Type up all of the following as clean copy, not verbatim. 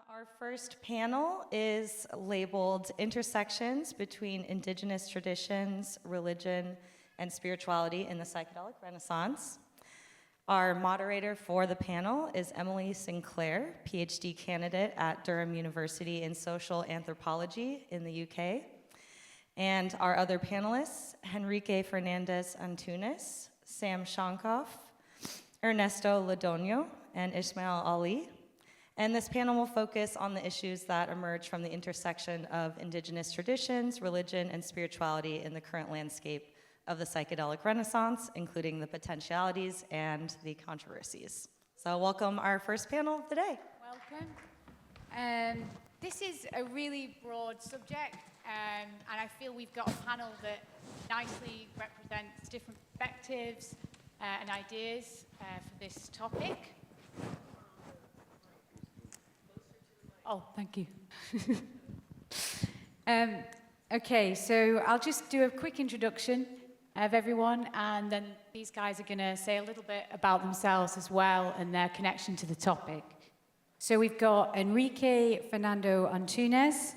Our first panel is labeled Intersections Between Indigenous Traditions, Religion, and Spirituality in the Psychedelic Renaissance. Our moderator for the panel is Emily Sinclair, PhD candidate at Durham University in Social Anthropology in the UK. And our other panelists, Henrique Fernandes Antunes, Sam Shonkoff, Ernesto Londoño, and Ismail Ali. And this panel will focus on the issues that emerge from the intersection of indigenous traditions, religion, and spirituality in the current landscape of the psychedelic renaissance, including the potentialities and the controversies. So welcome our first panel of the day. Welcome. This is a really broad subject, and I feel we've got a panel that nicely represents different perspectives and ideas for this topic. Oh, thank you. Okay, so I'll just do a quick introduction of everyone, and then these guys are going to say a little bit about themselves as well and their connection to the topic. So we've got Henrique Fernando Antunes.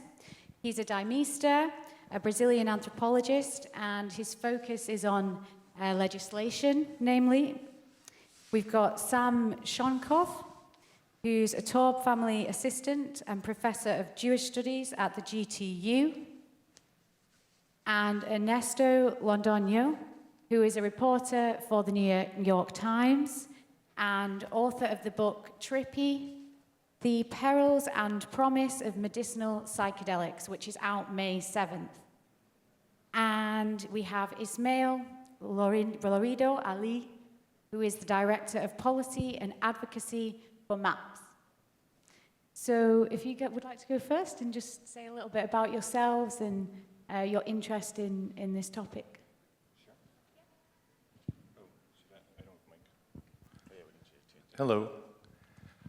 He's a Daimista, a Brazilian anthropologist, and his focus is on legislation, namely. We've got Sam Shonkoff, who's a Taub family assistant and professor of Jewish studies at the GTU, and Ernesto Londoño, who is a reporter for the New York Times and author of the book Trippy, The Perils and Promise of Medicinal Psychedelics, which is out May 7th. And we have Ismail Lourido Ali, who is the Director of Policy and Advocacy for MAPS. So if you would like to go first and just say a little bit about yourselves and your interest in this topic. Sure. Oh, I don't have mic. Hello.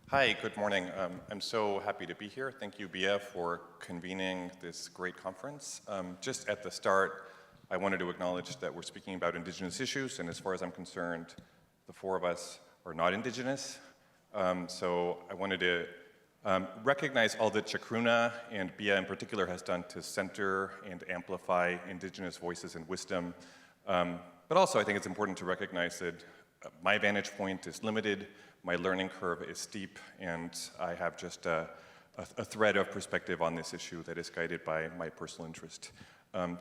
Hi, good morning. I'm so happy to be here. Thank you, BF, for convening this great conference. Just at the start, I wanted to acknowledge that we're speaking about indigenous issues, and as far as I'm concerned, the four of us are not indigenous. So I wanted to recognize all that Chacruna and Bia in particular has done to center and amplify indigenous voices and wisdom. But also I think it's important to recognize that my vantage point is limited, my learning curve is steep, and I have just a thread of perspective on this issue that is guided by my personal interest.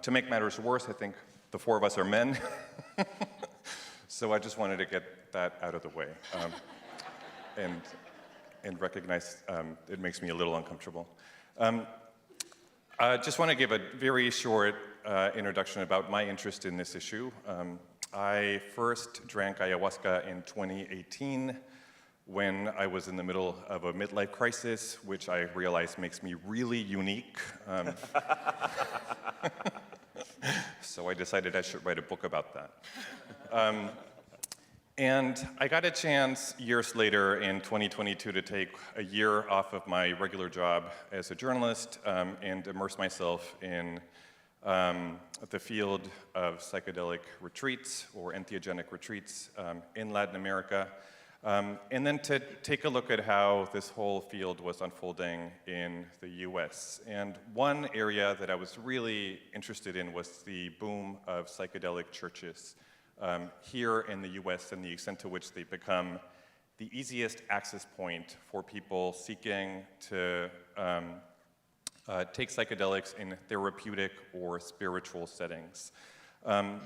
To make matters worse, I think the four of us are men. So I just wanted to get that out of the way. And recognize it makes me a little uncomfortable. I just want to give a very short introduction about my interest in this issue. I first drank ayahuasca in 2018 when I was in the middle of a midlife crisis, which I realized makes me really unique. So I decided I should write a book about that. And I got a chance years later in 2022 to take a year off of my regular job as a journalist and immerse myself in the field of psychedelic retreats or entheogenic retreats in Latin America. And then to take a look at how this whole field was unfolding in the US. And one area that I was really interested in was the boom of psychedelic churches here in the US and the extent to which they become the easiest access point for people seeking to take psychedelics in therapeutic or spiritual settings.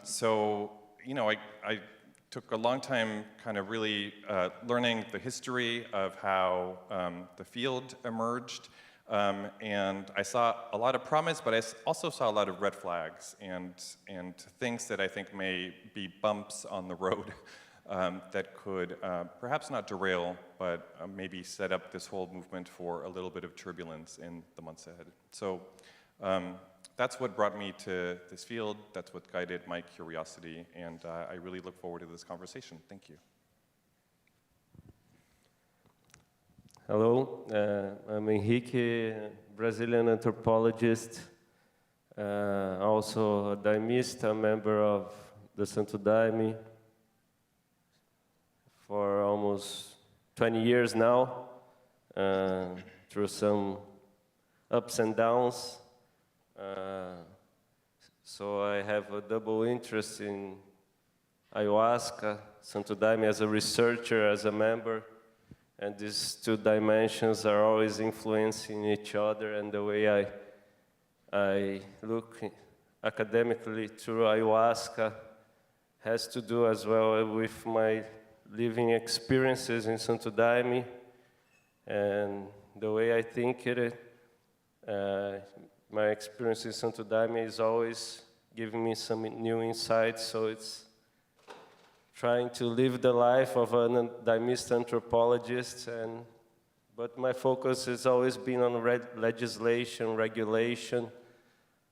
So, you know, I took a long time kind of really learning the history of how the field emerged. And I saw a lot of promise, but I also saw a lot of red flags and things that I think may be bumps on the road that could perhaps not derail, but maybe set up this whole movement for a little bit of turbulence in the months ahead. So that's what brought me to this field. That's what guided my curiosity, and I really look forward to this conversation. Thank you. Hello, I'm Henrique, Brazilian anthropologist, also a Daimista, member of the Santo Daime, almost 20 years now, through some ups and downs. So I have a double interest in ayahuasca, Santo Daime as a researcher, as a member, and these two dimensions are always influencing each other, and the way I look academically through ayahuasca has to do as well with my living experiences in Santo Daime, and the way I think my experience in Santo Daime is always giving me some new insights, so it's trying to live the life of a Daimist anthropologist, but my focus has always been on legislation, regulation,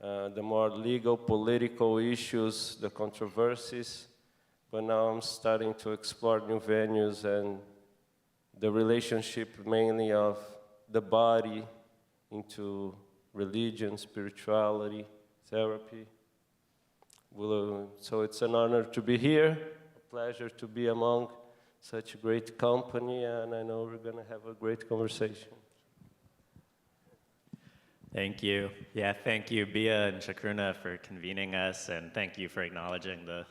the more legal, political issues, the controversies, but now I'm starting to explore new venues and the relationship mainly of the body into religion, spirituality, therapy. So it's an honor to be here, a pleasure to be among such a great company, and I know we're going to have a great conversation. Thank you. Yeah, thank you, Bia and Shakruna, for convening us, and thank you for acknowledging the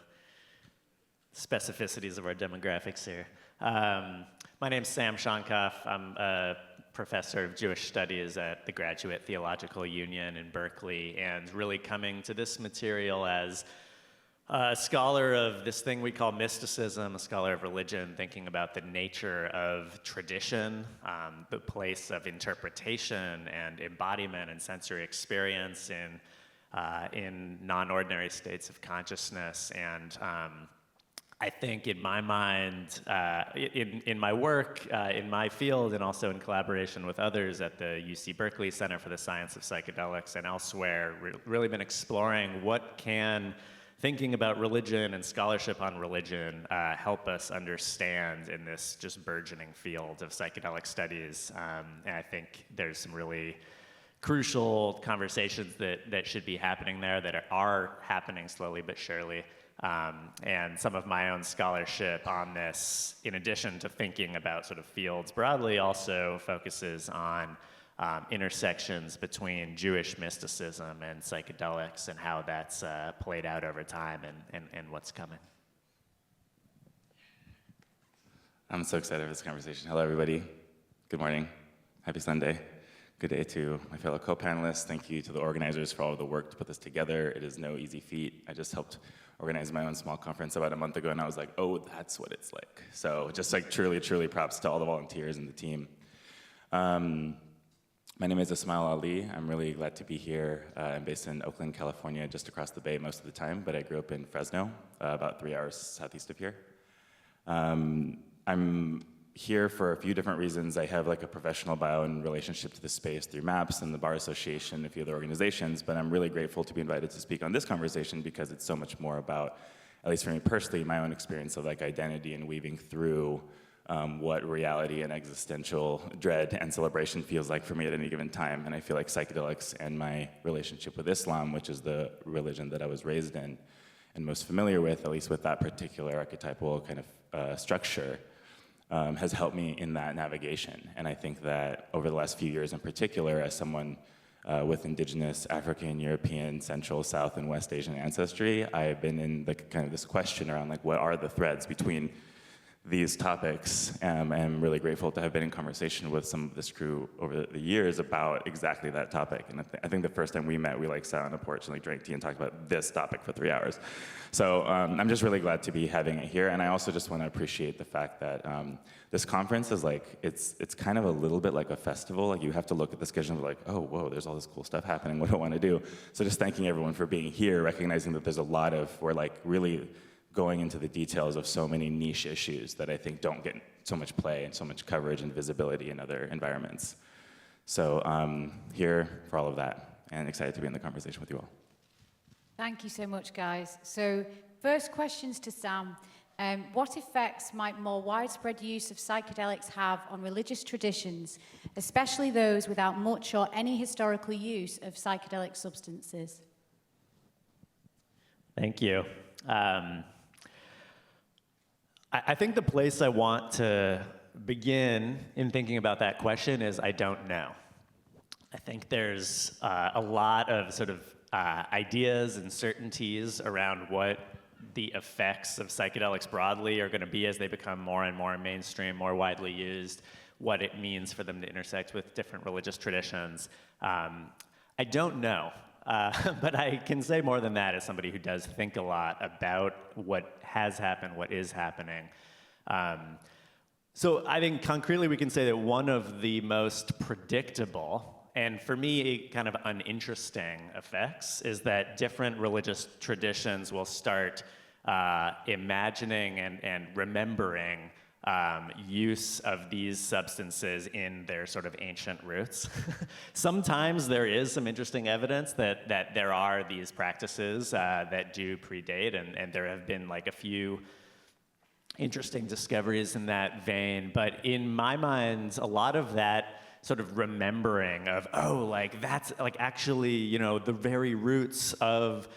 specificities of our demographics here. My name's Sam Shonkoff. I'm a professor of Jewish studies at the Graduate Theological Union in Berkeley, and really coming to this material as a scholar of this thing we call mysticism, a scholar of religion, thinking about the nature of tradition, the place of interpretation and embodiment and sensory experience in non-ordinary states of consciousness. And I think in my mind, in my work, in my field, and also in collaboration with others at the UC Berkeley Center for the Science of Psychedelics and elsewhere, really been exploring what can thinking about religion and scholarship on religion help us understand in this just burgeoning field of psychedelic studies. And I think there's some really crucial conversations that should be happening there that are happening slowly but surely. And some of my own scholarship on this, in addition to thinking about sort of fields broadly, also focuses on intersections between Jewish mysticism and psychedelics and how that's played out over time and what's coming. I'm so excited for this conversation. Hello, everybody. Good morning. Happy Sunday. Good day to my fellow co-panelists. Thank you to the organizers for all of the work to put this together. It is no easy feat. I just helped organize my own small conference about a month ago, and I was like, oh, that's what it's like. So just like truly, truly props to all the volunteers and the team. My name is Ismail Ali. I'm really glad to be here. I'm based in Oakland, California, just across the bay most of the time, but I grew up in Fresno, about 3 hours southeast of here. I'm here for a few different reasons. I have like a professional bio and relationship to the space through MAPS and the Bar Association and a few other organizations, but I'm really grateful to be invited to speak on this conversation because it's so much more about, at least for me personally, my own experience of like identity and weaving through what reality and existential dread and celebration feels like for me at any given time. And I feel like psychedelics and my relationship with Islam, which is the religion that I was raised in and most familiar with, at least with that particular archetypal kind of structure, has helped me in that navigation. And I think that over the last few years in particular, as someone with Indigenous, African, European, Central, South, and West Asian ancestry, I've been in the kind of this question around like, what are the threads between these topics? I'm really grateful to have been in conversation with some of this crew over the years about exactly that topic. And I think the first time we met, we like sat on a porch and like drank tea and talked about this topic for 3 hours. So I'm just really glad to be having it here. And I also just want to appreciate the fact that this conference is like, it's kind of a little bit like a festival. Like you have to look at the schedule and be like, oh, whoa, there's all this cool stuff happening. What do I want to do? So just thanking everyone for being here, recognizing that there's a lot of, we're like really going into the details of so many niche issues that I think don't get so much play and so much coverage and visibility in other environments. So here for all of that, and excited to be in the conversation with you all. Thank you so much, guys. So first questions to Sam. What effects might more widespread use of psychedelics have on religious traditions, especially those without much or any historical use of psychedelic substances? I think the place I want to begin in thinking about that question is I don't know. I think there's a lot of sort of ideas and certainties around what the effects of psychedelics broadly are going to be as they become more and more mainstream, more widely used, what it means for them to intersect with different religious traditions. I don't know, but I can say more than that as somebody who does think a lot about what has happened, what is happening. So I think concretely we can say that one of the most predictable and for me kind of uninteresting effects is that different religious traditions will start imagining and remembering use of these substances in their sort of ancient roots. Sometimes there is some interesting evidence that there are these practices that do predate, and there have been like a few interesting discoveries in that vein. But in my mind, a lot of that sort of remembering of, oh, like that's like actually, you know, the very roots of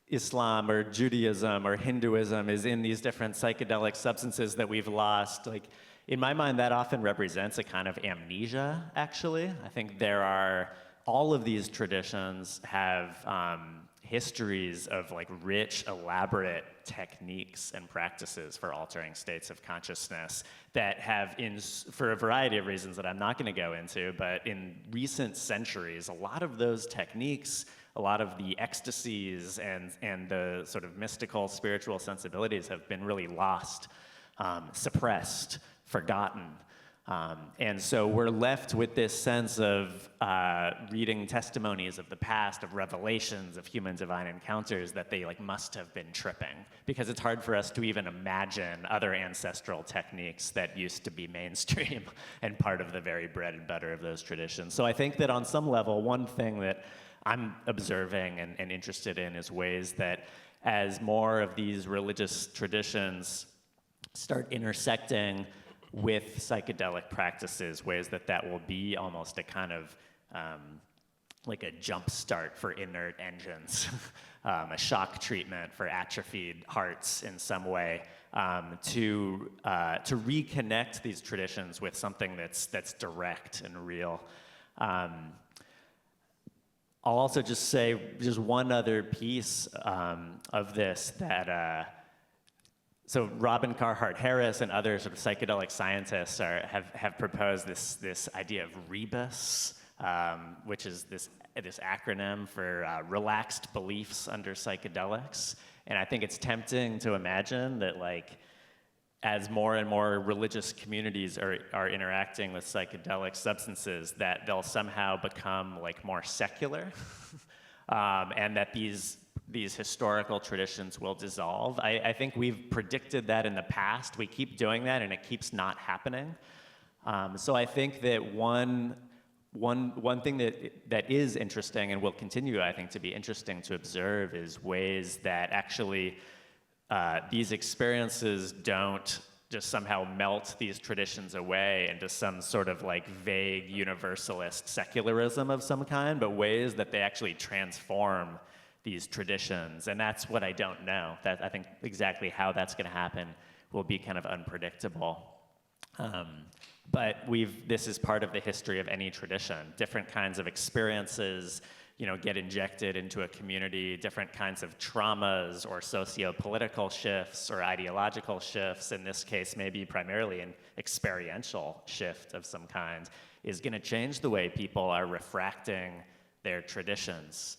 Islam or Judaism or Hinduism is in these different psychedelic substances that we've lost. Like, in my mind, that often represents a kind of amnesia, actually. I think all of these traditions have histories of like rich, elaborate techniques and practices for altering states of consciousness that have, for a variety of reasons that I'm not going to go into, but in recent centuries, a lot of those techniques, a lot of the ecstasies and the sort of mystical, spiritual sensibilities have been really lost, suppressed, forgotten. And so we're left with this sense of reading testimonies of the past, of revelations, of human divine encounters that they like must have been tripping, because it's hard for us to even imagine other ancestral techniques that used to be mainstream and part of the very bread and butter of those traditions. So I think that on some level, one thing that I'm observing and interested in is ways that as more of these religious traditions start intersecting with psychedelic practices, ways that will be almost a kind of like a jump start for inert engines, a shock treatment for atrophied hearts in some way, to reconnect these traditions with something that's direct and real. I'll also just say just one other piece of this that. So Robin Carhart Harris and other sort of psychedelic scientists have proposed this idea of rebus, which is this acronym for relaxed beliefs under psychedelics. And I think it's tempting to imagine that, like, as more and more religious communities are interacting with psychedelic substances, that they'll somehow become like more secular, and that these historical traditions will dissolve. I think we've predicted that in the past. We keep doing that, and it keeps not happening. So I think that one thing that is interesting and will continue, I think, to be interesting to observe is ways that actually these experiences don't just somehow melt these traditions away into some sort of like vague universalist secularism of some kind, but ways that they actually transform these traditions. And that's what I don't know. That I think exactly how that's going to happen will be kind of unpredictable. But this is part of the history of any tradition. Different kinds of experiences, get injected into a community, different kinds of traumas or socio-political shifts or ideological shifts, in this case maybe primarily an experiential shift of some kind, is going to change the way people are refracting their traditions.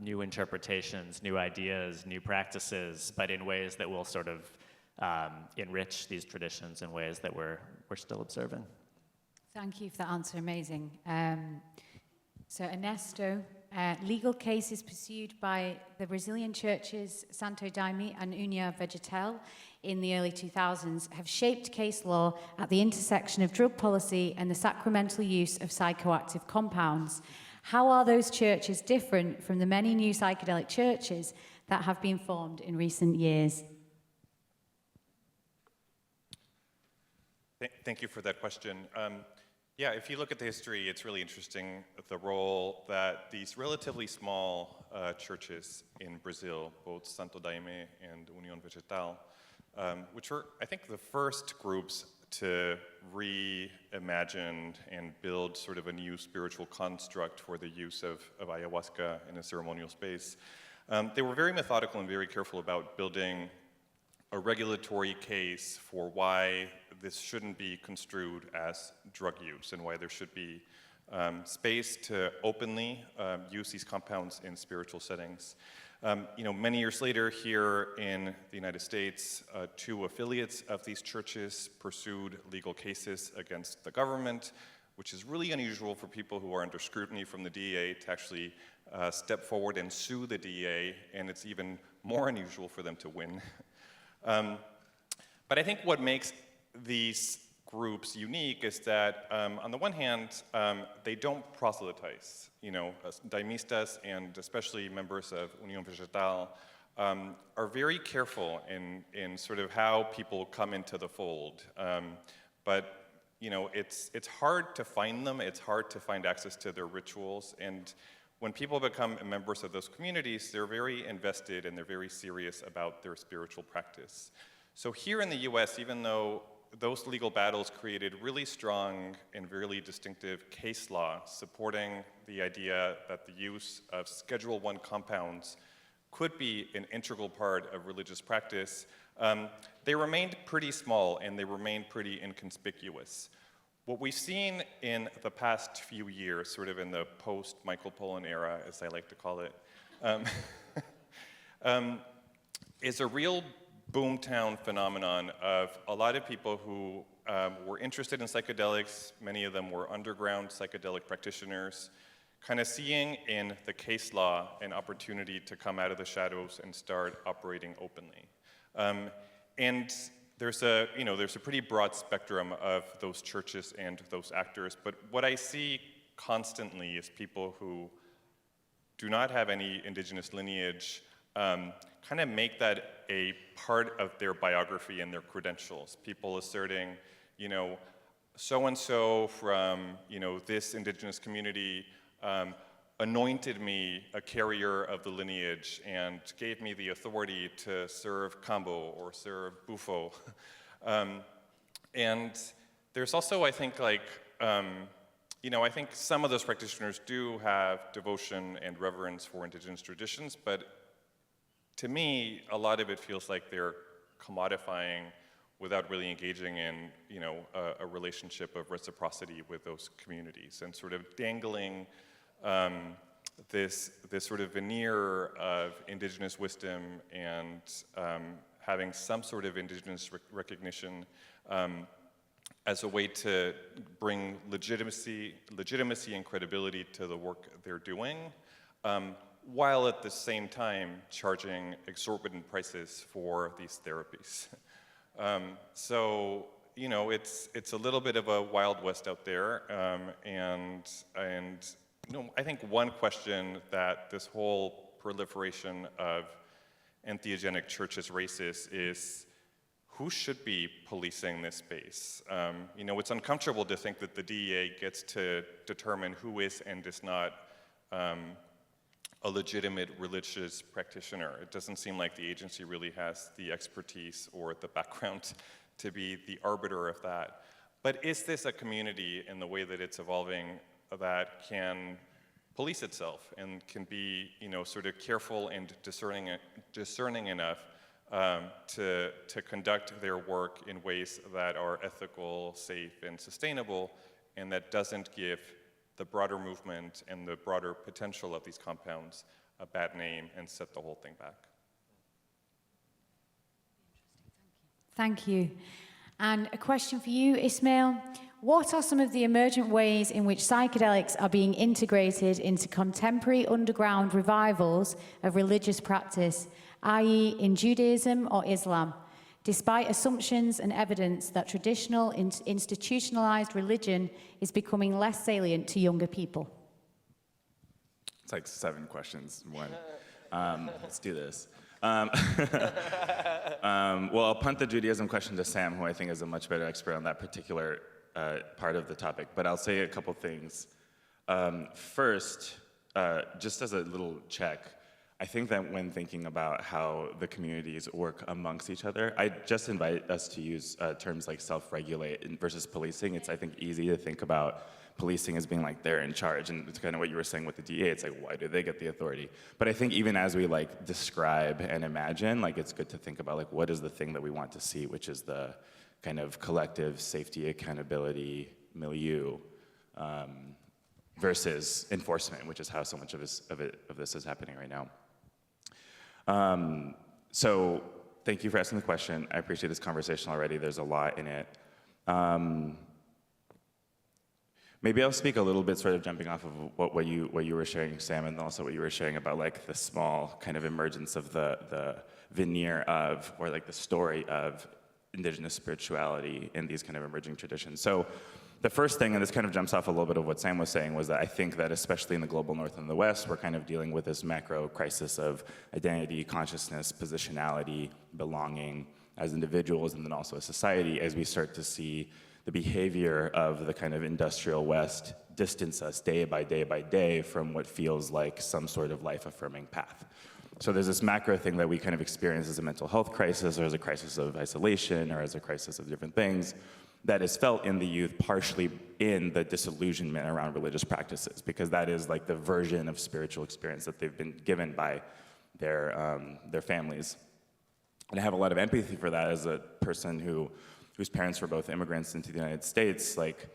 New interpretations, new ideas, new practices, but in ways that will sort of enrich these traditions in ways that we're still observing. Thank you for that answer, amazing. So Ernesto, legal cases pursued by the Brazilian churches Santo Daime and União Vegetal in the early 2000s have shaped case law at the intersection of drug policy and the sacramental use of psychoactive compounds. How are those churches different from the many new psychedelic churches that have been formed in recent years? Thank you for that question. Yeah, if you look at the history, it's really interesting the role that these relatively small churches in Brazil, both Santo Daime and União Vegetal, which were, I think, the first groups to reimagine and build sort of a new spiritual construct for the use of ayahuasca in a ceremonial space. They were very methodical and very careful about building a regulatory case for why this shouldn't be construed as drug use and why there should be space to openly use these compounds in spiritual settings. Many years later here in the United States, 2 affiliates of these churches pursued legal cases against the government, which is really unusual for people who are under scrutiny from the DEA to actually step forward and sue the DEA, and it's even more unusual for them to win. But I think what makes these groups unique is that, on the one hand, they don't proselytize. Daimistas and especially members of Unión Vegetal are very careful in sort of how people come into the fold. But it's hard to find them. It's hard to find access to their rituals. And when people become members of those communities, they're very invested and they're very serious about their spiritual practice. So here in the US, even though those legal battles created really strong and really distinctive case law supporting the idea that the use of Schedule I compounds could be an integral part of religious practice, they remained pretty small and they remained pretty inconspicuous. What we've seen in the past few years, sort of in the post-Michael Pollan era, as I like to call it, is a real boomtown phenomenon of a lot of people who were interested in psychedelics. Many of them were underground psychedelic practitioners, kind of seeing in the case law an opportunity to come out of the shadows and start operating openly. And there's a pretty broad spectrum of those churches and those actors, but what I see constantly is people who do not have any indigenous lineage kind of make that a part of their biography and their credentials. People asserting, so-and-so from, this indigenous community anointed me a carrier of the lineage and gave me the authority to serve kambo or serve bufo. And there's also, I think, I think some of those practitioners do have devotion and reverence for indigenous traditions, but to me, a lot of it feels like they're commodifying without really engaging in, a relationship of reciprocity with those communities and sort of dangling this sort of veneer of indigenous wisdom and having some sort of indigenous recognition as a way to bring legitimacy and credibility to the work they're doing, while at the same time charging exorbitant prices for these therapies. So, it's a little bit of a Wild West out there, and I think one question that this whole proliferation of entheogenic churches raises is, who should be policing this space? It's uncomfortable to think that the DEA gets to determine who is and is not a legitimate religious practitioner. It doesn't seem like the agency really has the expertise or the background to be the arbiter of that. But is this a community in the way that it's evolving that can police itself and can be, sort of careful and discerning enough to conduct their work in ways that are ethical, safe, and sustainable, and that doesn't give the broader movement and the broader potential of these compounds a bad name and set the whole thing back? Thank you. And a question for you, Ismail. What are some of the emergent ways in which psychedelics are being integrated into contemporary underground revivals of religious practice, i.e. in Judaism or Islam, despite assumptions and evidence that traditional institutionalized religion is becoming less salient to younger people? It's like 7 questions in one. Let's do this. Well, I'll punt the Judaism question to Sam, who I think is a much better expert on that particular part of the topic, but I'll say a couple things. First, just as a little check, I think that when thinking about how the communities work amongst each other, I just invite us to use terms like self-regulate versus policing. It's, I think, easy to think about policing as being like they're in charge, and it's kind of what you were saying with the DA. It's like, why do they get the authority? But I think even as we like describe and imagine, like it's good to think about like what is the thing that we want to see, which is the kind of collective safety, accountability, milieu, versus enforcement, which is how so much of this is happening right now. So thank you for asking the question. I appreciate this conversation already. There's a lot in it. Maybe I'll speak a little bit, sort of jumping off of what you were sharing, Sam, and also what you were sharing about like the small kind of emergence of the veneer of, or like the story of indigenous spirituality in these kind of emerging traditions. So the first thing, and this kind of jumps off a little bit of what Sam was saying, was that I think that especially in the global north and the west, we're kind of dealing with this macro crisis of identity, consciousness, positionality, belonging as individuals, and then also as society, as we start to see the behavior of the kind of industrial west distance us day by day by day from what feels like some sort of life-affirming path. So there's this macro thing that we kind of experience as a mental health crisis, or as a crisis of isolation, or as a crisis of different things, that is felt in the youth partially in the disillusionment around religious practices, because that is like the version of spiritual experience that they've been given by their families. And I have a lot of empathy for that as a person whose parents were both immigrants into the United States, like,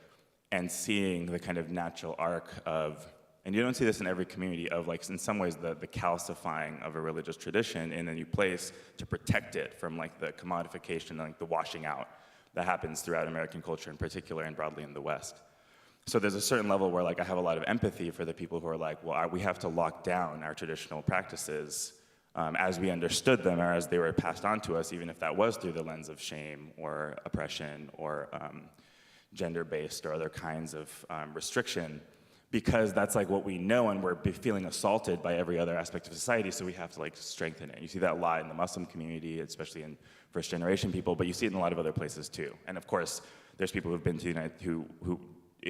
and seeing the kind of natural arc of, and you don't see this in every community, of like, in some ways, the calcifying of a religious tradition in a new place to protect it from like the commodification and like the washing out that happens throughout American culture in particular and broadly in the West. So there's a certain level where like I have a lot of empathy for the people who are like, well, we have to lock down our traditional practices as we understood them or as they were passed on to us, even if that was through the lens of shame or oppression or gender-based or other kinds of restriction, because that's like what we know, and we're feeling assaulted by every other aspect of society, so we have to like strengthen it. You see that a lot in the Muslim community, especially in first-generation people, but you see it in a lot of other places too. And of course, there's people who've been to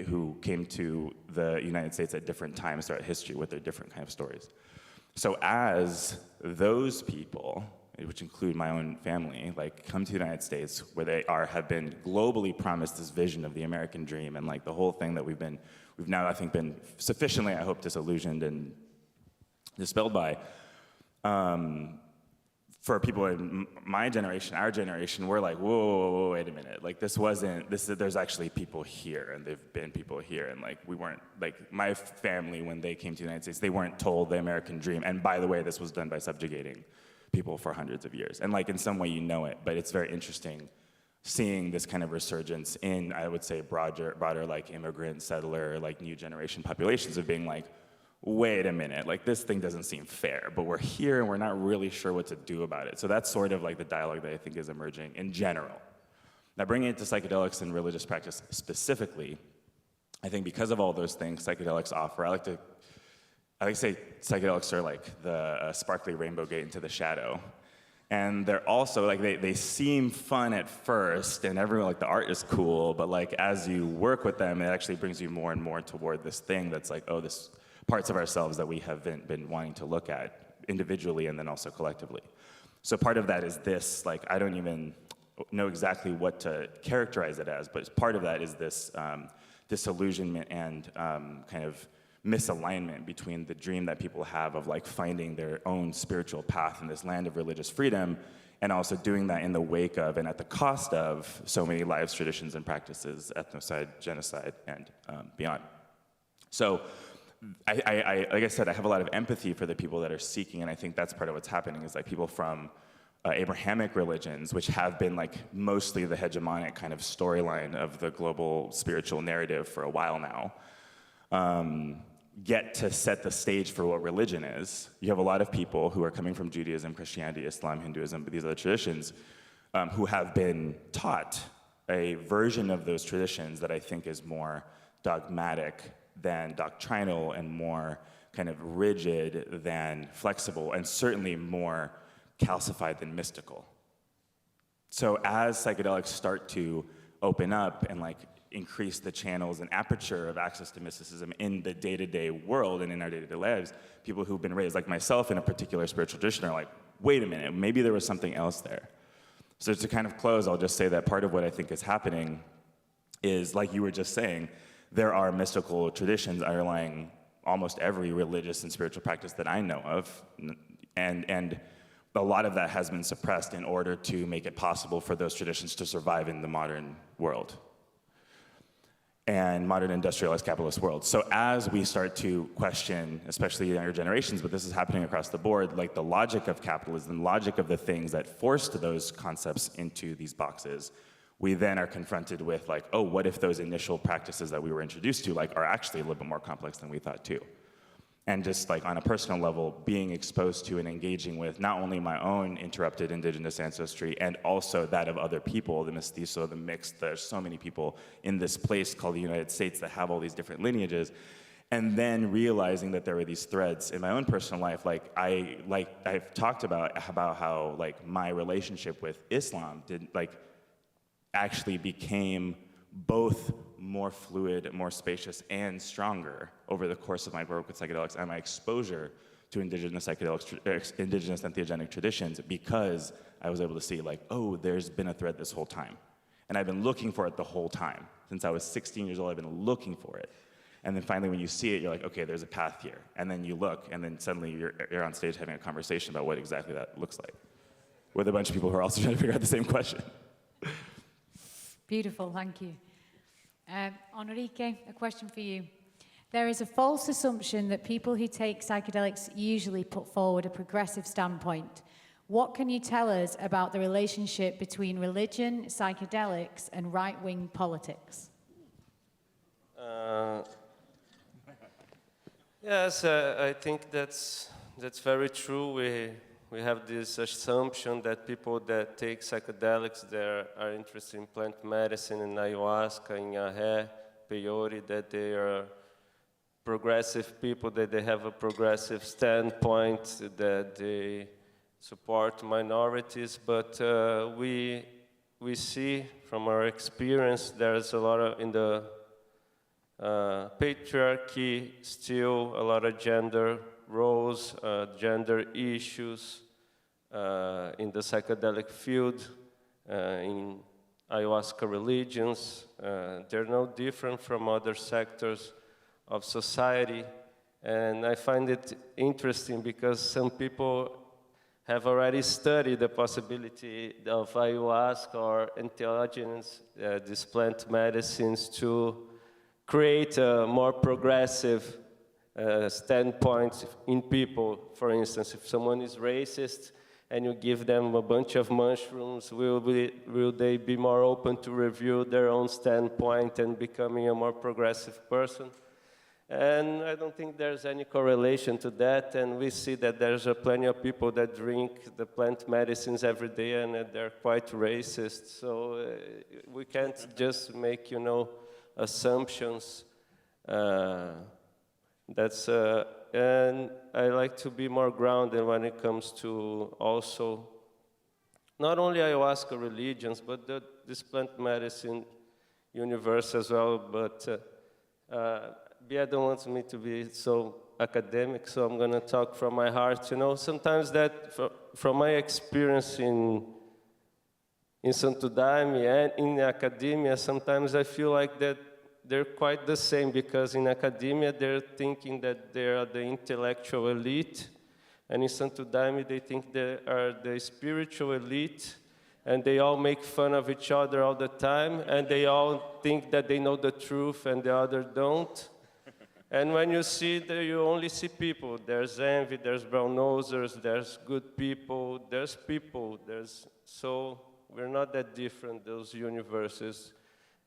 who came to the United States at different times throughout history with their different kind of stories. So as those people, which include my own family, like come to the United States where they have been globally promised this vision of the American dream, and like the whole thing that we've now, I think, been sufficiently, I hope, disillusioned and dispelled by. For people in my generation, our generation, we're like, whoa, wait a minute. Like there's actually people here, and there've been people here, and like we weren't, like my family, when they came to the United States, they weren't told the American dream. And by the way, this was done by subjugating people for hundreds of years. And like in some way you know it, but it's very interesting seeing this kind of resurgence in, I would say, broader like immigrant, settler, like new generation populations of being like, wait a minute, like this thing doesn't seem fair, but we're here and we're not really sure what to do about it. So that's sort of like the dialogue that I think is emerging in general. Now bringing it to psychedelics and religious practice specifically, I think because of all those things psychedelics offer, I like to say psychedelics are like the sparkly rainbow gate into the shadow. And they're also, like, they seem fun at first, and everyone, like, the art is cool, but, like, as you work with them, it actually brings you more and more toward this thing that's like, oh, this parts of ourselves that we have been wanting to look at individually and then also collectively. So part of that is this, like, I don't even know exactly what to characterize it as, but part of that is this disillusionment and kind of misalignment between the dream that people have of like finding their own spiritual path in this land of religious freedom, and also doing that in the wake of and at the cost of so many lives, traditions, and practices, ethnocide, genocide, and beyond. So like I said, I have a lot of empathy for the people that are seeking, and I think that's part of what's happening is like people from Abrahamic religions, which have been like mostly the hegemonic kind of storyline of the global spiritual narrative for a while now, get to set the stage for what religion is. You have a lot of people who are coming from Judaism, Christianity, Islam, Hinduism, these other traditions, who have been taught a version of those traditions that I think is more dogmatic than doctrinal and more kind of rigid than flexible, and certainly more calcified than mystical. So as psychedelics start to open up and like increase the channels and aperture of access to mysticism in the day-to-day world and in our day-to-day lives, people who've been raised, like myself, in a particular spiritual tradition are like, wait a minute, maybe there was something else there. So to kind of close, I'll just say that part of what I think is happening is, like you were just saying, there are mystical traditions underlying almost every religious and spiritual practice that I know of, and a lot of that has been suppressed in order to make it possible for those traditions to survive in the modern world and modern industrialized capitalist world. So as we start to question, especially younger generations, but this is happening across the board, like the logic of capitalism, logic of the things that forced those concepts into these boxes, we then are confronted with like, oh, what if those initial practices that we were introduced to like are actually a little bit more complex than we thought too? And just like on a personal level, being exposed to and engaging with not only my own interrupted indigenous ancestry and also that of other people, the mestizo, the mixed, there's so many people in this place called the United States that have all these different lineages. And then realizing that there were these threads in my own personal life, I've talked about how like my relationship with Islam actually became both more fluid, more spacious, and stronger over the course of my work with psychedelics and my exposure to indigenous psychedelics, indigenous entheogenic traditions, because I was able to see like, oh, there's been a thread this whole time. And I've been looking for it the whole time. Since I was 16 years old, I've been looking for it. And then finally, when you see it, you're like, okay, there's a path here. And then you look, and then suddenly you're on stage having a conversation about what exactly that looks like, with a bunch of people who are also trying to figure out the same question. Beautiful, thank you. Henrique, a question for you. There is a false assumption that people who take psychedelics usually put forward a progressive standpoint. What can you tell us about the relationship between religion, psychedelics, and right-wing politics? Yes, I think that's very true. We have this assumption that people that take psychedelics, they are interested in plant medicine, in ayahuasca, in ahé, peyote, that they are progressive people, that they have a progressive standpoint, that they support minorities. But we see from our experience there's a lot of, in the patriarchy, still a lot of gender roles, gender issues in the psychedelic field, in ayahuasca religions. They're no different from other sectors of society. And I find it interesting because some people have already studied the possibility of ayahuasca or entheogens, these plant medicines, to create a more progressive standpoint in people. For instance, if someone is racist and you give them a bunch of mushrooms, will they be more open to review their own standpoint and becoming a more progressive person? And I don't think there's any correlation to that, and we see that there's plenty of people that drink the plant medicines every day and they're quite racist. So we can't just make, assumptions. And I like to be more grounded when it comes to also not only ayahuasca religions, but this plant medicine universe as well. But Bia don't want me to be so academic, so I'm going to talk from my heart. Sometimes that, from my experience in Santo Daime and in academia, sometimes I feel like that they're quite the same, because in academia they're thinking that they are the intellectual elite, and in Santo Daime they think they are the spiritual elite, and they all make fun of each other all the time, and they all think that they know the truth and the other don't. And when you see that, you only see people. There's envy, there's brown nosers, there's good people, so we're not that different, those universes.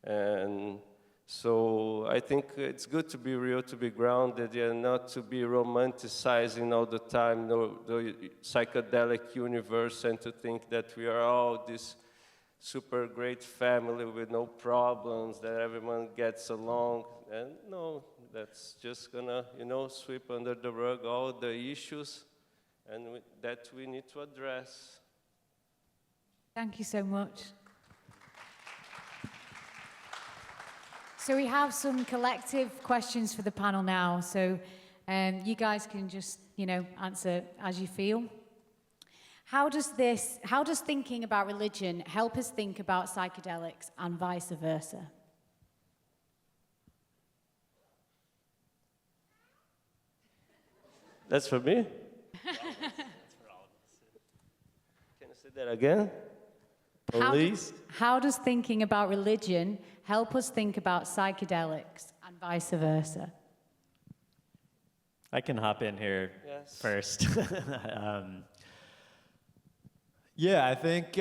And so I think it's good to be real, to be grounded, and not to be romanticizing all the time the psychedelic universe, and to think that we are all this super great family with no problems, that everyone gets along. And no, that's just gonna, sweep under the rug all the issues and that we need to address. Thank you so much. So we have some collective questions for the panel now. So you guys can just, answer as you feel. How does thinking about religion help us think about psychedelics and vice versa? That's for me? Can you say that again? Please? How does thinking about religion help us think about psychedelics and vice versa? I can hop in here Yes. first. Yeah, I think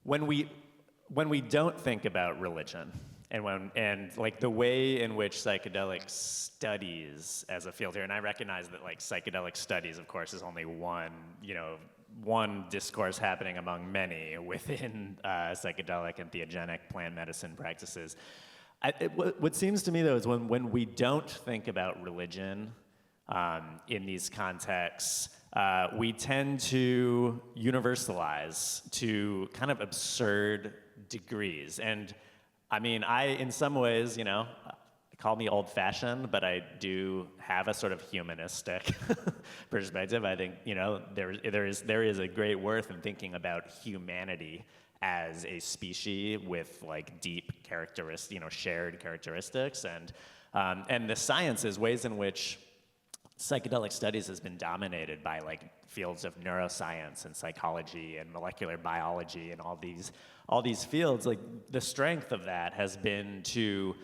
when we don't think about religion, and like the way in which psychedelic studies as a field here, and I recognize that like psychedelic studies, of course, is only one discourse happening among many within psychedelic and theogenic plant medicine practices. What seems to me, though, is when we don't think about religion in these contexts, we tend to universalize to kind of absurd degrees. And I mean, in some ways, call me old-fashioned, but I do have a sort of humanistic perspective. I think, there is a great worth in thinking about humanity as a species with like deep characteristics, shared characteristics, and the sciences, ways in which psychedelic studies has been dominated by like fields of neuroscience and psychology and molecular biology and all these fields. Like the strength of that has been to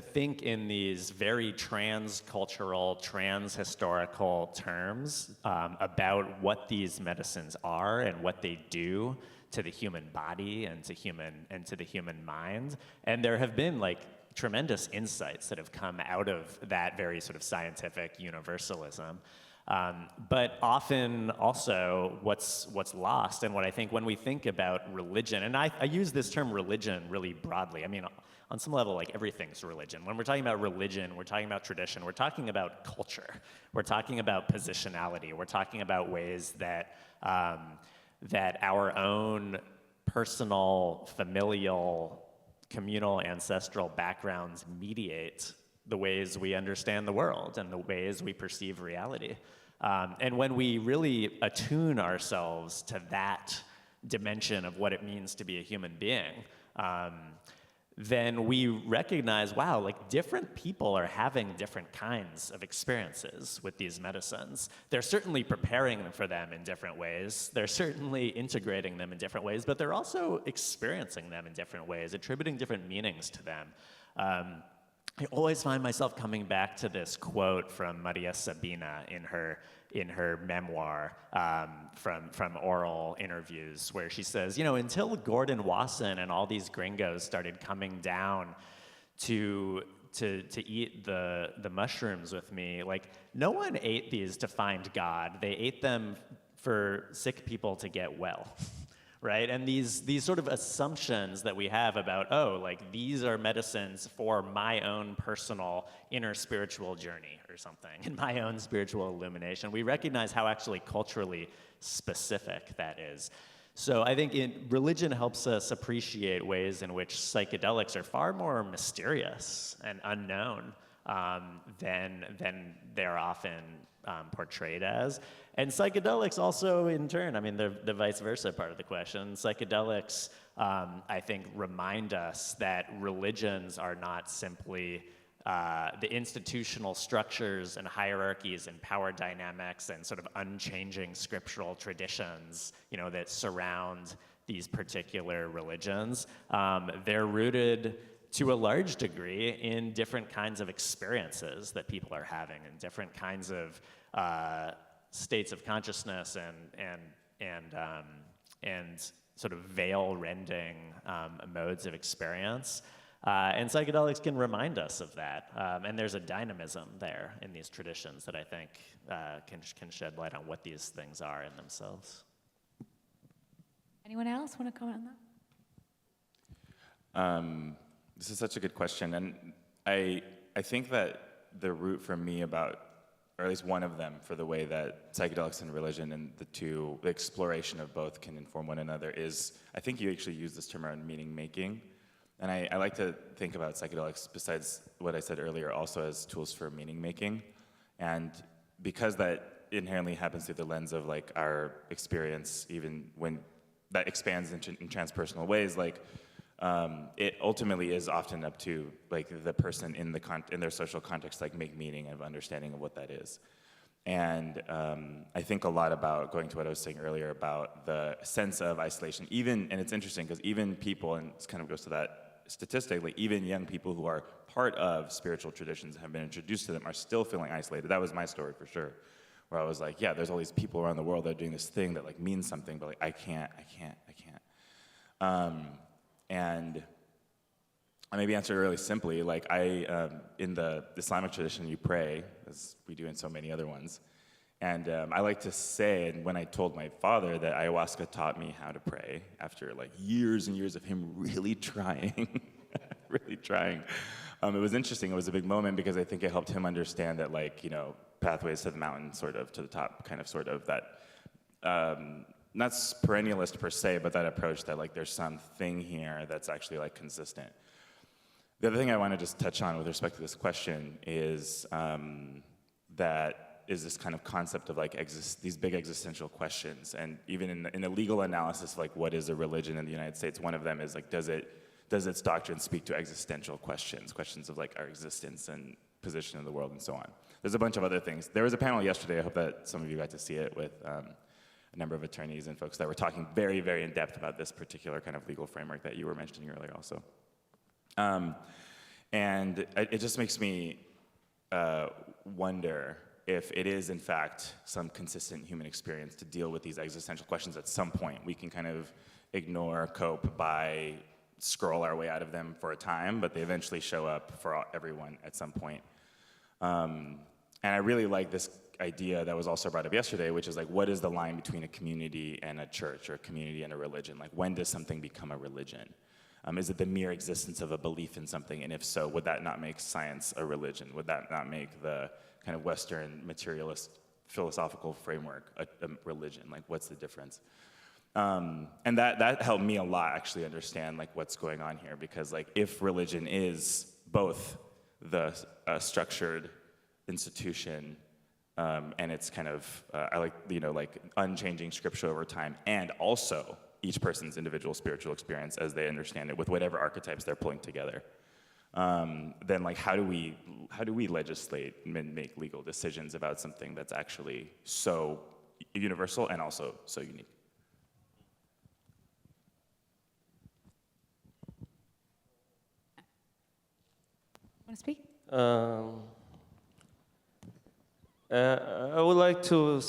think in these very trans-cultural, trans-historical terms about what these medicines are and what they do to the human body and to the human mind. And there have been like tremendous insights that have come out of that very sort of scientific universalism. But often also what's lost, and what I think when we think about religion, and I use this term religion really broadly. I mean, on some level, like everything's religion. When we're talking about religion, we're talking about tradition, we're talking about culture, we're talking about positionality, we're talking about ways that that our own personal, familial, communal, ancestral backgrounds mediate the ways we understand the world and the ways we perceive reality. And when we really attune ourselves to that dimension of what it means to be a human being, then we recognize, wow, like different people are having different kinds of experiences with these medicines. They're certainly preparing them for them in different ways. They're certainly integrating them in different ways, but they're also experiencing them in different ways, attributing different meanings to them. I always find myself coming back to this quote from Maria Sabina in her memoir from oral interviews, where she says, until Gordon Wasson and all these gringos started coming down to eat the mushrooms with me, like no one ate these to find God. They ate them for sick people to get well. Right? And these sort of assumptions that we have about, like these are medicines for my own personal inner spiritual journey or something, and my own spiritual illumination. We recognize how actually culturally specific that is. So I think religion helps us appreciate ways in which psychedelics are far more mysterious and unknown than they're often portrayed as. And psychedelics also, in turn, I mean, the vice versa part of the question. Psychedelics, I think, remind us that religions are not simply the institutional structures and hierarchies and power dynamics and sort of unchanging scriptural traditions, that surround these particular religions. They're rooted to a large degree in different kinds of experiences that people are having and different kinds of states of consciousness and sort of veil-rending modes of experience. And psychedelics can remind us of that. And there's a dynamism there in these traditions that I think can shed light on what these things are in themselves. Anyone else want to comment on that? This is such a good question, and I think that the root for me or at least one of them, for the way that psychedelics and religion and the exploration of both can inform one another is, I think you actually use this term around meaning making. And I like to think about psychedelics, besides what I said earlier, also as tools for meaning making. And because that inherently happens through the lens of like our experience, even when that expands in transpersonal ways, like it ultimately is often up to like the person in their social context, like make meaning of understanding of what that is. And I think a lot about, going to what I was saying earlier, about the sense of isolation, and it's interesting because even people, and this kind of goes to that statistically, even young people who are part of spiritual traditions and have been introduced to them are still feeling isolated. That was my story for sure, where I was like, yeah, there's all these people around the world that are doing this thing that like means something, but like I can't. And I maybe answer it really simply, like in the Islamic tradition, you pray, as we do in so many other ones. And I like to say, and when I told my father that ayahuasca taught me how to pray, after like years and years of him really trying, it was interesting. It was a big moment because I think it helped him understand that, like, you know, pathways to the mountain, sort of, to the top, kind of, sort of, that, not perennialist per se, but that approach that, like, there's something here that's actually, like, consistent. The other thing I want to just touch on with respect to this question is this kind of concept of, like, these big existential questions. And even in the legal analysis of, like, what is a religion in the United States, one of them is, like, does its doctrine speak to existential questions of, like, our existence and position in the world and so on. There's a bunch of other things. There was a panel yesterday, I hope that some of you got to see it, with a number of attorneys and folks that were talking very, very in depth about this particular kind of legal framework that you were mentioning earlier also. And it just makes me wonder if it is, in fact, some consistent human experience to deal with these existential questions at some point. We can kind of ignore, cope by scroll our way out of them for a time, but they eventually show up for everyone at some point. And I really like this idea that was also brought up yesterday, which is like, what is the line between a community and a church, or a community and a religion? Like, when does something become a religion? Is it the mere existence of a belief in something? And if so, would that not make science a religion? Would that not make the kind of Western materialist philosophical framework a religion? Like, what's the difference? And that helped me a lot actually understand, like, what's going on here, because, like, if religion is both the structured institution and it's kind of I like, you know, like, unchanging scripture over time, and also each person's individual spiritual experience as they understand it with whatever archetypes they're pulling together, then, like, how do we legislate and make legal decisions about something that's actually so universal and also so unique? Want to speak? I would like to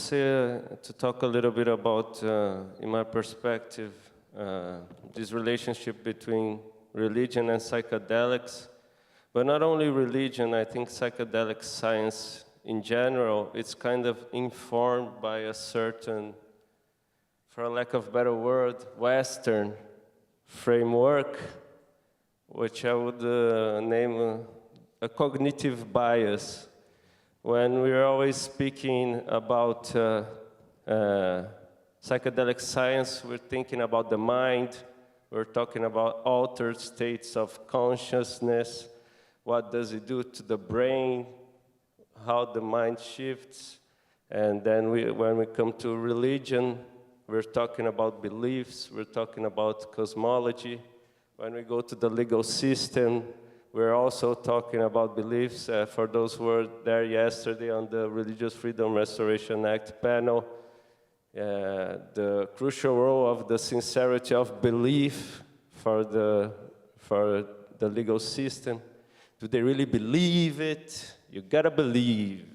talk a little bit about, in my perspective, this relationship between religion and psychedelics. But not only religion, I think psychedelic science in general, it's kind of informed by a certain, for lack of a better word, Western framework, which I would name a cognitive bias. When we're always speaking about psychedelic science, we're thinking about the mind, we're talking about altered states of consciousness, what does it do to the brain, how the mind shifts. And then when we come to religion, we're talking about beliefs, we're talking about cosmology. When we go to the legal system, we're also talking about beliefs. For those who were there yesterday on the Religious Freedom Restoration Act panel, the crucial role of the sincerity of belief for the legal system. Do they really believe it? You gotta believe,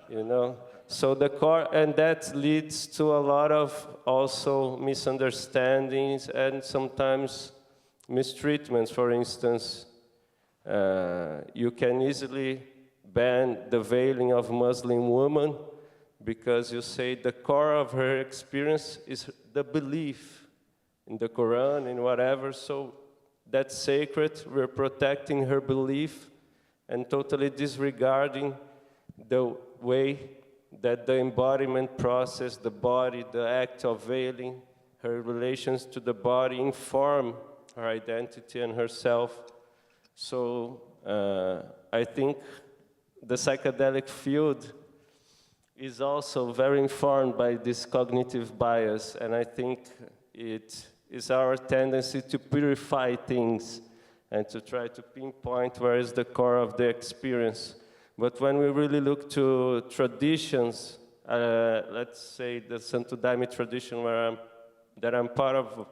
you know? So the core, and that leads to a lot of also misunderstandings and sometimes mistreatments. For instance, you can easily ban the veiling of Muslim women because you say the core of her experience is the belief in the Quran and whatever, so that's sacred. We're protecting her belief and totally disregarding the way that the embodiment process, the body, the act of veiling, her relations to the body inform her identity and herself. So I think the psychedelic field is also very informed by this cognitive bias, and I think it is our tendency to purify things and to try to pinpoint where is the core of the experience. But when we really look to traditions, let's say the Santo Daime tradition that I'm part of,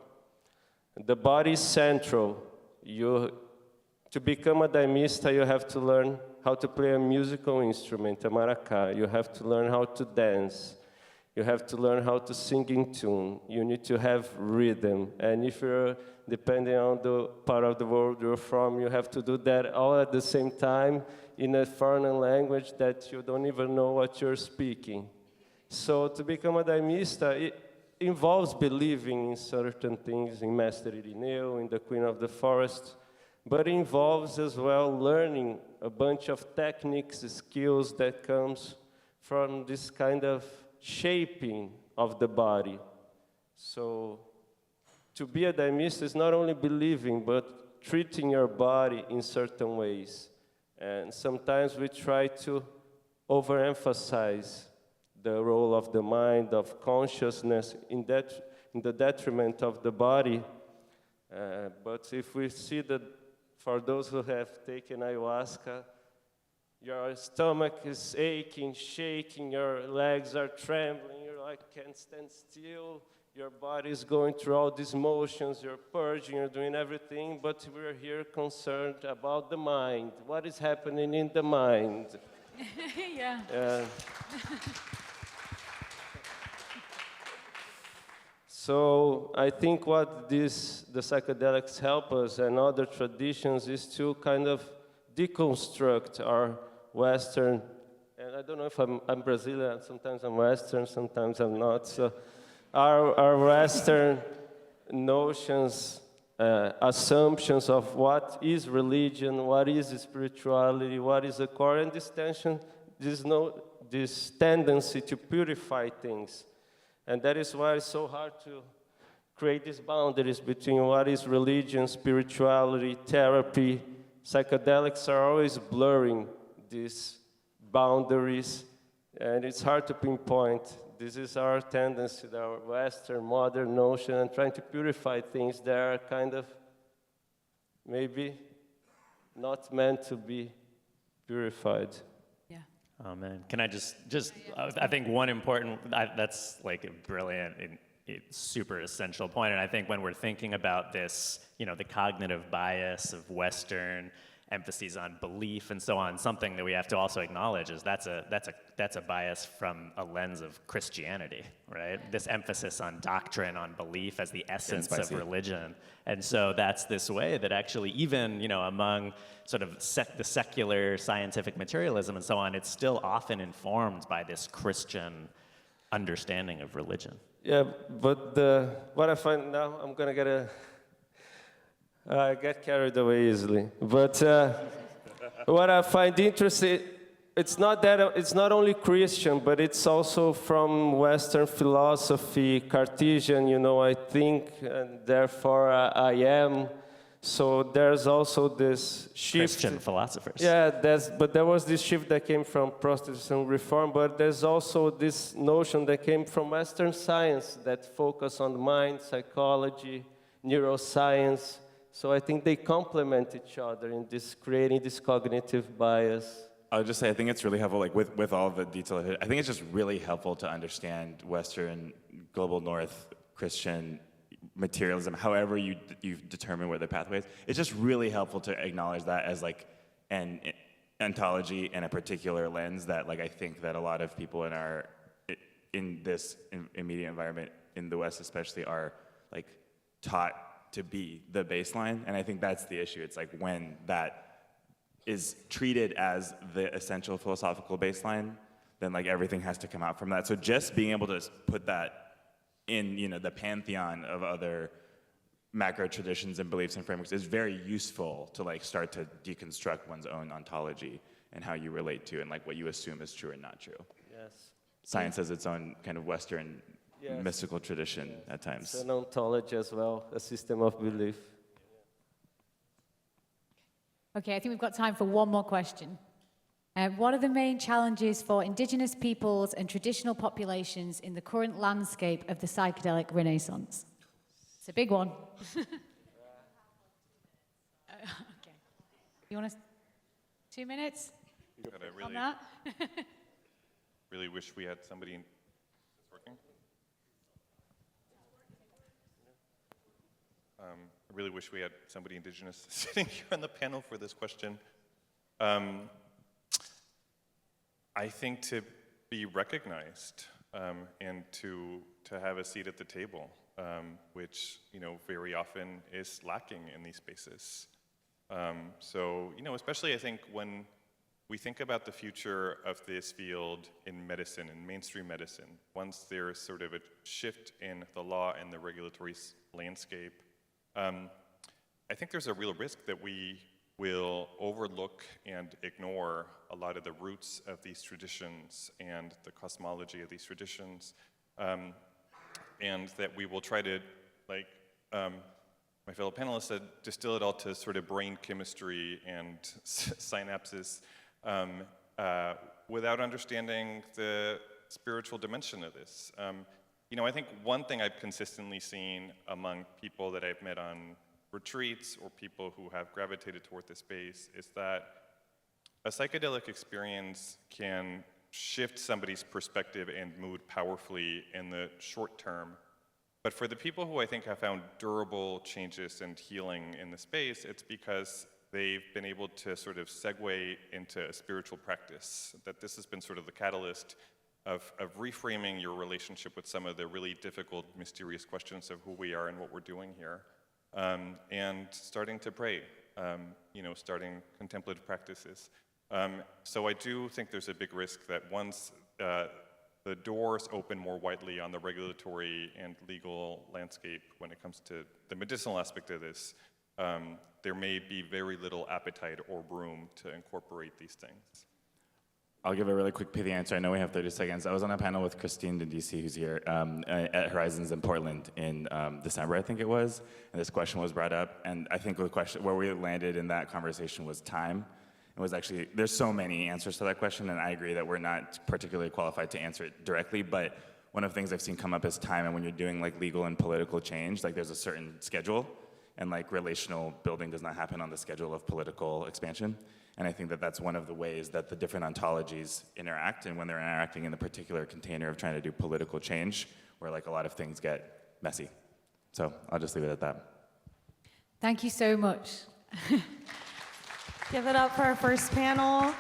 the body is central. To become a daimista, you have to learn how to play a musical instrument, a maracá. You have to learn how to dance. You have to learn how to sing in tune. You need to have rhythm. And if you're, depending on the part of the world you're from, you have to do that all at the same time in a foreign language that you don't even know what you're speaking. So to become a daimista, it involves believing in certain things, in Master Irineu, in the Queen of the Forest, but it involves as well learning a bunch of techniques, skills that comes from this kind of shaping of the body. So to be a daimista is not only believing, but treating your body in certain ways. And sometimes we try to overemphasize the role of the mind, of consciousness, in the detriment of the body. But if we see that for those who have taken ayahuasca, your stomach is aching, shaking, your legs are trembling, you're like, can't stand still, your body is going through all these motions, you're purging, you're doing everything, but we're here concerned about the mind. What is happening in the mind? Yeah. So I think what the psychedelics help us and other traditions is to kind of deconstruct our Western, and I don't know if I'm Brazilian, sometimes I'm Western, sometimes I'm not, so our Western notions, assumptions of what is religion, what is spirituality, what is the core, and this tension, this tendency to purify things. And that is why it's so hard to create these boundaries between what is religion, spirituality, therapy. Psychedelics are always blurring these boundaries, and it's hard to pinpoint. This is our tendency, our Western, modern notion, and trying to purify things that are kind of maybe not meant to be purified. Oh man, can I just I think one important, that's like a brilliant and super essential point, and I think when we're thinking about this, the cognitive bias of Western emphases on belief and so on, something that we have to also acknowledge is that's a bias from a lens of Christianity, right? This emphasis on doctrine, on belief as the essence of religion. And so that's this way that actually even, among sort of the secular scientific materialism and so on, it's still often informed by this Christian understanding of religion. Yeah, but what I find now, I'm gonna get carried away easily. But what I find interesting, it's not only Christian, but it's also from Western philosophy, Cartesian, I think, and therefore I am. So there's also this shift. Christian philosophers. Yeah, but there was this shift that came from Protestant reform, but there's also this notion that came from Western science that focus on the mind, psychology, neuroscience. So I think they complement each other in creating this cognitive bias. I would just say I think it's really helpful, like with all the detail. I think it's just really helpful to understand Western, global North, Christian materialism, however you determine where the pathway is. It's just really helpful to acknowledge that as like an ontology and a particular lens that I think that a lot of people in this immediate environment in the West especially are taught to be the baseline, and I think that's the issue. It's when that is treated as the essential philosophical baseline, then everything has to come out from that. So just being able to put that in the pantheon of other macro traditions and beliefs and frameworks is very useful to start to deconstruct one's own ontology and how you relate to and like what you assume is true and not true. Yes. Science has its own kind of Western mystical tradition at times. It's an ontology as well, a system of belief. Okay, I think we've got time for one more question. What are the main challenges for Indigenous peoples and traditional populations in the current landscape of the psychedelic renaissance? It's a big one. Okay. You want 2 minutes on that? Really wish we had somebody. Is this working? I really wish we had somebody Indigenous sitting here on the panel for this question. I think to be recognized and to have a seat at the table, which very often is lacking in these spaces. So especially I think when we think about the future of this field in medicine, in mainstream medicine, once there's sort of a shift in the law and the regulatory landscape, I think there's a real risk that we will overlook and ignore a lot of the roots of these traditions and the cosmology of these traditions, and that we will try to, like my fellow panelists said, distill it all to sort of brain chemistry and synapses without understanding the spiritual dimension of this. I think one thing I've consistently seen among people that I've met on retreats or people who have gravitated toward this space is that a psychedelic experience can shift somebody's perspective and mood powerfully in the short term. But for the people who I think have found durable changes and healing in the space, it's because they've been able to sort of segue into a spiritual practice, that this has been sort of the catalyst of reframing your relationship with some of the really difficult, mysterious questions of who we are and what we're doing here. And starting to pray, starting contemplative practices. So I do think there's a big risk that once the doors open more widely on the regulatory and legal landscape when it comes to the medicinal aspect of this, there may be very little appetite or room to incorporate these things. I'll give a really quick pithy answer. I know we have 30 seconds. I was on a panel with Christine in DC, who's here, at Horizons in Portland in December, I think it was, and this question was brought up, and I think the question where we landed in that conversation was time. It was actually, there's so many answers to that question, and I agree that we're not particularly qualified to answer it directly, but one of the things I've seen come up is time, and when you're doing like legal and political change, like there's a certain schedule, and like relational building does not happen on the schedule of political expansion. And I think that that's one of the ways that the different ontologies interact, and when they're interacting in the particular container of trying to do political change, where like a lot of things get messy. So I'll just leave it at that. Thank you so much. Give it up for our first panel.